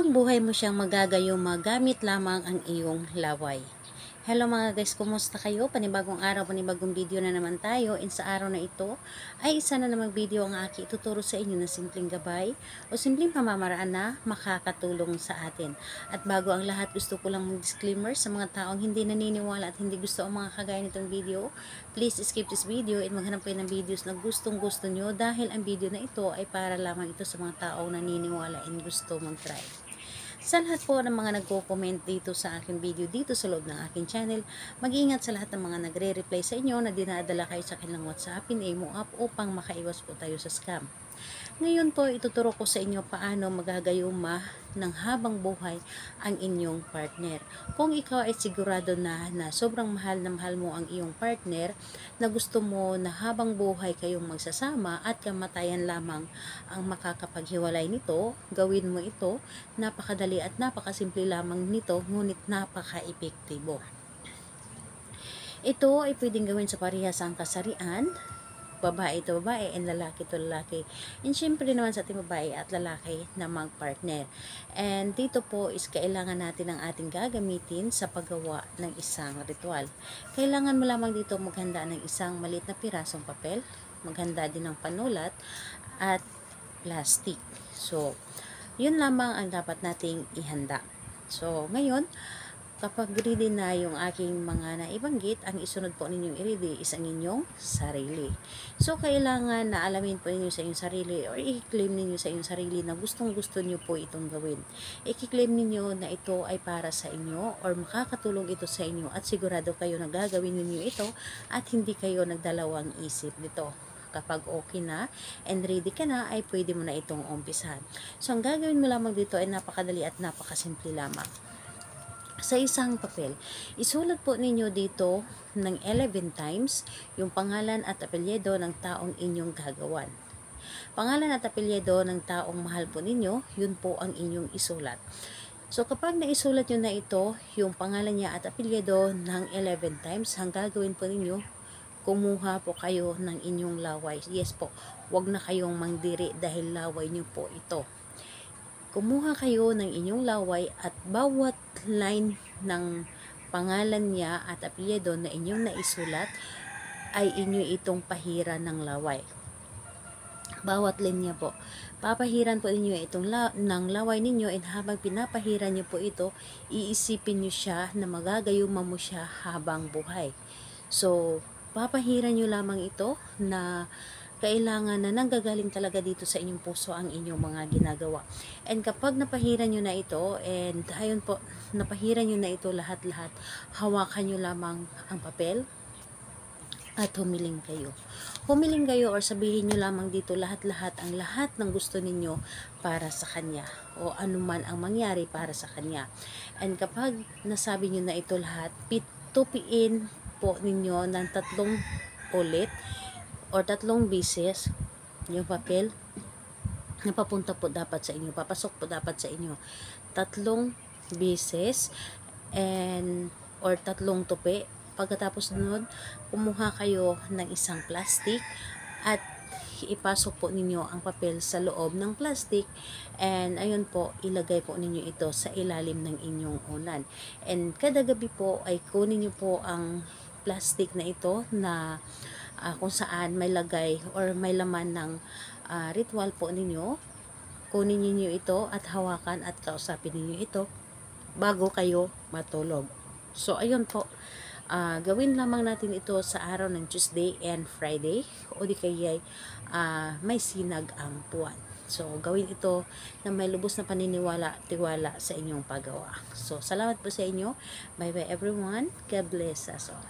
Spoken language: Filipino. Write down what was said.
Habang buhay mo siyang magagayong magamit lamang ang iyong laway. Hello mga guys, kumusta kayo? Panibagong araw, panibagong video na naman tayo. And sa araw na ito ay isa na namang video ang aking ituturo sa inyo na simpleng gabay o simpleng pamamaraan na makakatulong sa atin. At bago ang lahat, gusto ko lang mag-disclaimer sa mga taong hindi naniniwala at hindi gusto ang mga kagaya nitong video. Please skip this video at maghanap kayo ng videos na gustong gusto nyo dahil ang video na ito ay para lamang ito sa mga taong naniniwala and gusto mag-try. Sa lahat po ng mga nagko-comment dito sa aking video dito sa loob ng aking channel, mag-iingat sa lahat ng mga nagre-reply sa inyo na dinadala kayo sa kanilang WhatsApp, Imo app upang makaiwas po tayo sa scam. Ngayon po, ituturo ko sa inyo paano magagayuma ng habang buhay ang inyong partner. Kung ikaw ay sigurado na sobrang mahal na mahal mo ang iyong partner, na gusto mo na habang buhay kayong magsasama at kamatayan lamang ang makakapaghiwalay nito, gawin mo ito. Napakadali at napakasimple lamang nito, ngunit napaka-epektibo. Ito ay pwedeng gawin sa parehasang kasarian, babae to babae and lalaki to lalaki. And syempre naman sa ating babae at lalaki na mag-partner. And dito po is kailangan natin ang ating gagamitin sa paggawa ng isang ritual. Kailangan mo lamang dito maghanda ng isang maliit na pirasong papel, maghanda din ng panulat at plastic. So, yun lamang ang dapat nating ihanda. So, ngayon, kapag ready na yung aking mga naibanggit, ang isunod po ninyong i-ready is ang inyong sarili. So, kailangan na alamin po ninyo sa inyong sarili or i-claim ninyo sa inyong sarili na gustong-gusto nyo po itong gawin. I-claim ninyo na ito ay para sa inyo or makakatulong ito sa inyo at sigurado kayo na gagawin ninyo ito at hindi kayo nagdalawang isip nito. Kapag okay na and ready ka na, ay pwede mo na itong umpisahan. So, ang gagawin mo lamang dito ay napakadali at napakasimple lamang. Sa isang papel, isulat po ninyo dito ng 11 times yung pangalan at apelyido ng taong inyong gagawan. Pangalan at apelyido ng taong mahal po ninyo, yun po ang inyong isulat. So, kapag naisulat nyo na ito, yung pangalan niya at apelyido ng 11 times, ang gagawin po ninyo, kumuha po kayo ng inyong laway. Yes po, wag na kayong mangdiri dahil laway nyo po ito. Kumuha kayo ng inyong laway at bawat line ng pangalan niya at apelyido na inyong naisulat ay inyo itong pahiran ng laway. Bawat linya po. Papahiran po ninyo itong ng laway ninyo and habang pinapahiran niyo po ito, iisipin niyo siya na magagayuma mo siya habang buhay. So, papahiran niyo lamang ito na kailangan na nanggagaling talaga dito sa inyong puso ang inyong mga ginagawa. And kapag napahiran nyo na ito, and ayun po, napahiran nyo na ito lahat-lahat, hawakan nyo lamang ang papel at humiling kayo. Humiling kayo or sabihin nyo lamang dito lahat-lahat ang lahat ng gusto ninyo para sa kanya o anuman ang mangyari para sa kanya. And kapag nasabi nyo na ito lahat, tupiin po ninyo ng 3 ulit or 3 beses yung papel na papunta po dapat sa inyo, papasok po dapat sa inyo 3 beses and or 3 tupi. Pagkatapos nun, kumuha kayo ng isang plastic at ipasok po ninyo ang papel sa loob ng plastic and ayun po, ilagay po ninyo ito sa ilalim ng inyong unan. And kada gabi po ay kunin nyo po ang plastic na ito na kung saan may lagay or may laman ng ritual po ninyo. Kunin niyo ito at hawakan at kausapin niyo ito bago kayo matulog. So, ayun po. Gawin lamang natin ito sa araw ng Tuesday and Friday o di kaya may sinag ang buwan. So, gawin ito na may lubos na paniniwala, tiwala sa inyong paggawa. So, salamat po sa inyo. Bye-bye everyone. God bless us all.